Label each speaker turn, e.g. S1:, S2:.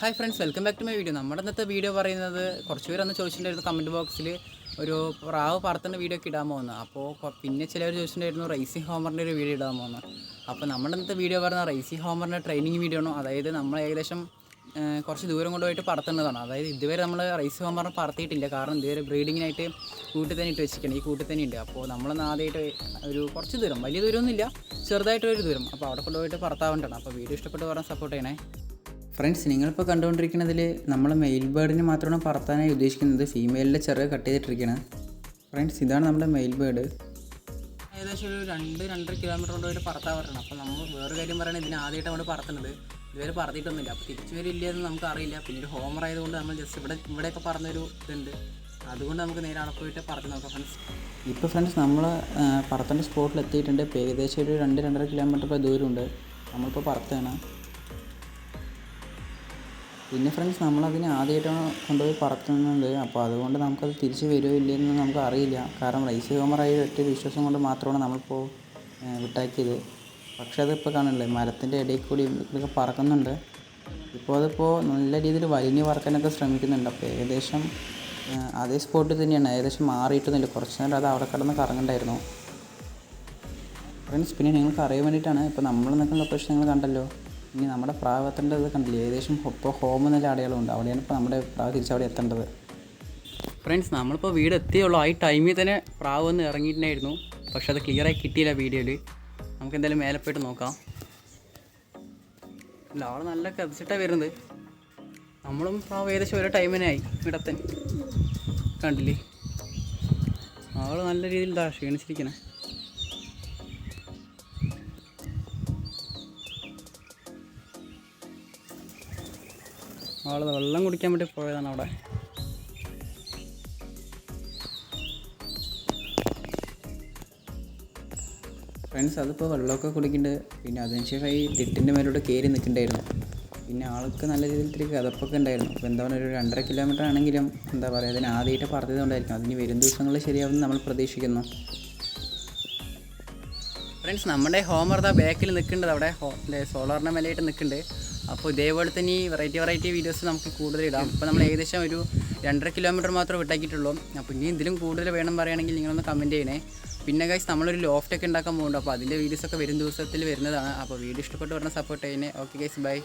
S1: Hi friends, welcome back to my video. നമ്മുടെ ഇന്നത്തെ video പറയുന്നത് കുറച്ച് പേര് അന്ന് ചോദിച്ചിട്ടുണ്ടായിരുന്നു കമൻറ്റ് ബോക്സിൽ ഒരു പ്രാവ് പറത്തേണ്ട വീഡിയോ ഒക്കെ ഇടാൻ പോകുന്നത്. അപ്പോൾ പിന്നെ ചിലർ ചോദിച്ചിട്ടുണ്ടായിരുന്നു റൈസിംഗ് ഹോമറിൻ്റെ ഒരു വീഡിയോ ഇടാൻ പോകുന്നത്. അപ്പോൾ നമ്മുടെ ഇന്നത്തെ വീഡിയോ പറയുന്നത് റൈസിംഗ് ഹോമറിൻ്റെ ട്രെയിനിങ് വീഡിയോ ആണ്. അതായത് നമ്മൾ ഏകദേശം കുറച്ച് ദൂരം കൊണ്ടുപോയിട്ട് പറത്തേണ്ടതാണ്. അതായത് ഇതുവരെ നമ്മൾ റൈസിംഗ് ഹോമറിനെ പറത്തിയിട്ടില്ല, കാരണം ഇതുവരെ ബ്രീഡിങ്ങിനായിട്ട് കൂട്ടിൽ തന്നെ ഇട്ട് വെച്ചിരിക്കണം. ഈ കൂട്ടിൽ തന്നെ ഉണ്ട്. അപ്പോൾ നമ്മളൊന്ന് ആദ്യമായിട്ട് ഒരു കുറച്ച് ദൂരം, വലിയ ദൂരമൊന്നുമില്ല, ചെറുതായിട്ടൊരു ദൂരം, അപ്പോൾ അവിടെ കൊണ്ടുപോയിട്ട് പറത്താവേണ്ടതാണ്. അപ്പോൾ വീഡിയോ ഇഷ്ടപ്പെട്ട് പറഞ്ഞാൽ സപ്പോർട്ട് ചെയ്യണേ ഫ്രണ്ട്സ്. നിങ്ങളിപ്പോൾ കണ്ടുകൊണ്ടിരിക്കുന്നതിൽ നമ്മൾ മെയിൽ ബേർഡിന് മാത്രമാണ് പറത്താനായി ഉദ്ദേശിക്കുന്നത്. ഫീമെയിലിൻ്റെ ചെറിയ കട്ട് ചെയ്തിട്ടിരിക്കുകയാണ് ഫ്രണ്ട്സ്. ഇതാണ് നമ്മുടെ മെയിൽ ബേർഡ്. ഏകദേശം ഒരു 2-2.5 കിലോമീറ്റർ കൊണ്ടുപോയിട്ട് പറത്താൻ പറ്റണം. അപ്പോൾ നമ്മൾ വേറൊരു കാര്യം പറയുന്നത്, ഇതിന് ആദ്യമായിട്ട് നമ്മൾ പറത്തുന്നത്, ഇതുവരെ പറത്തിയിട്ടൊന്നുമില്ല. അപ്പോൾ തിരിച്ചു വരില്ലെന്ന് നമുക്ക് അറിയില്ല. പിന്നെ ഒരു ഹോമർ ആയതുകൊണ്ട് നമ്മൾ ജസ്റ്റ് ഇവിടെയൊക്കെ പറഞ്ഞൊരു ഇതുണ്ട്, അതുകൊണ്ട് നമുക്ക് നേരെ അവിടെ പോയിട്ട് പറത്തി നോക്കാം ഫ്രണ്ട്സ്. ഇപ്പോൾ ഫ്രണ്ട്സ് നമ്മൾ പറത്തേണ്ട സ്പോട്ടിൽ എത്തിയിട്ടുണ്ട്. ഇപ്പോൾ ഏകദേശം ഒരു 2-2.5 കിലോമീറ്റർ ദൂരമുണ്ട്. നമ്മളിപ്പോൾ പറത്തുകയാണ്. പിന്നെ ഫ്രണ്ട്സ് നമ്മളതിനെ ആദ്യമായിട്ടാണ് കൊണ്ടുപോയി പറത്തുന്നത്. അപ്പോൾ അതുകൊണ്ട് നമുക്കത് തിരിച്ച് വരുമോ ഇല്ലയെന്ന് നമുക്ക് അറിയില്ല. കാരണം റൈസിംഗ് ഹോമറായി ഒറ്റ വിശ്വാസം കൊണ്ട് മാത്രമാണ് നമ്മളിപ്പോൾ വിട്ടാക്കിയത്. പക്ഷേ അതിപ്പോൾ കാണില്ലേ, മരത്തിൻ്റെ ഇടയിൽ കൂടി ഇതൊക്കെ പറക്കുന്നുണ്ട്. അതിപ്പോൾ നല്ല രീതിയിൽ വലിഞ്ഞ് പറക്കാനൊക്കെ ശ്രമിക്കുന്നുണ്ട്. അപ്പോൾ ഏകദേശം അതേ സ്പോട്ടിൽ തന്നെയാണ്, ഏകദേശം മാറിയിട്ടൊന്നുമില്ല. കുറച്ച് നേരം അത് അവിടെ കിടന്ന് കറങ്ങണ്ടായിരുന്നു ഫ്രണ്ട്സ്. പിന്നെ നിങ്ങൾക്ക് അറിയാൻ വേണ്ടിയിട്ടാണ്, ഇപ്പോൾ നമ്മൾ നിൽക്കുന്ന ലൊക്കേഷൻ നിങ്ങൾ കണ്ടല്ലോ. ഇനി നമ്മുടെ പ്രാവ് എത്തേണ്ടത് കണ്ടില്ലേ, ഏകദേശം ഇപ്പോൾ ഹോം എന്നുള്ള അടയാളമുണ്ട്. അവിടെയാണ് ഇപ്പോൾ നമ്മുടെ പ്രാവ് തിരിച്ചവിടെ എത്തേണ്ടത് ഫ്രണ്ട്സ്. നമ്മളിപ്പോൾ വീട് എത്തിയുള്ളൂ. ആ ടൈമിൽ തന്നെ പ്രാവ് ഒന്ന് ഇറങ്ങിയിട്ടുണ്ടായിരുന്നു, പക്ഷെ അത് ക്ലിയറായി കിട്ടിയില്ല വീഡിയോയിൽ. നമുക്ക് എന്തായാലും മേലെ പോയിട്ട് നോക്കാം. ഇല്ല, ആൾ നല്ല കതിച്ചിട്ടാണ് വരുന്നത്. നമ്മളും പ്രാവ് ഏകദേശം ഓരോ ടൈമിനായി ഇവിടത്തൻ കണ്ടില്ലേ. ആൾ നല്ല രീതിയിൽ ഇതാ ക്ഷീണിച്ചിരിക്കണേ. ആൾ വെള്ളം കുടിക്കാൻ വേണ്ടി പോയതാണ് അവിടെ. ഫ്രണ്ട്സ് അതിപ്പോൾ വെള്ളമൊക്കെ കുടിക്കുന്നുണ്ട്. പിന്നെ അതിനുശേഷം ഈ തിട്ടിൻ്റെ മേലോട്ട് കയറി നിൽക്കുന്നുണ്ടായിരുന്നു. പിന്നെ ആൾക്ക് നല്ല രീതിയിൽ ഇത്തിരി കഥപ്പൊക്കെ ഉണ്ടായിരുന്നു. അപ്പോൾ എന്താ പറയുക, ഒരു 2.5 കിലോമീറ്റർ ആണെങ്കിലും എന്താ പറയുക, അതിന് ആദ്യമായിട്ട് പറഞ്ഞതുകൊണ്ടായിരിക്കും. അതിന് വരും ദിവസങ്ങളിൽ ശരിയാവുമെന്ന് നമ്മൾ പ്രതീക്ഷിക്കുന്നു ഫ്രണ്ട്സ്. നമ്മുടെ ഹോമർ ദാ ബാക്കിൽ നിൽക്കേണ്ടത് അവിടെ സോളാറിൻ്റെ മേലെയായിട്ട് നിൽക്കുന്നുണ്ട്. അപ്പോൾ ഇതേപോലെ തന്നെ ഈ വെറൈറ്റി വീഡിയോസ് നമുക്ക് കൂടുതൽ ഇടാം. അപ്പോൾ നമ്മൾ ഏകദേശം ഒരു 2.5 കിലോമീറ്റർ മാത്രമേ വിട്ടാക്കിയിട്ടുള്ളൂ. അപ്പോൾ ഇനി ഇതിലും കൂടുതൽ വേണം പറയുകയാണെങ്കിൽ നിങ്ങളൊന്ന് കമൻറ്റ് ചെയ്യണേ. പിന്നെ ഗൈസ് നമ്മളൊരു ലോഫ്റ്റൊക്കെ ഉണ്ടാക്കാൻ പോകുന്നുണ്ട്. അപ്പോൾ അതിൻ്റെ വീഡിയോസൊക്കെ വരും ദിവസത്തിൽ വരുന്നതാണ്. അപ്പോൾ വീഡിയോ ഇഷ്ടപ്പെട്ട് പറഞ്ഞാൽ സപ്പോർട്ട് ചെയ്യണേ. Okay guys, by.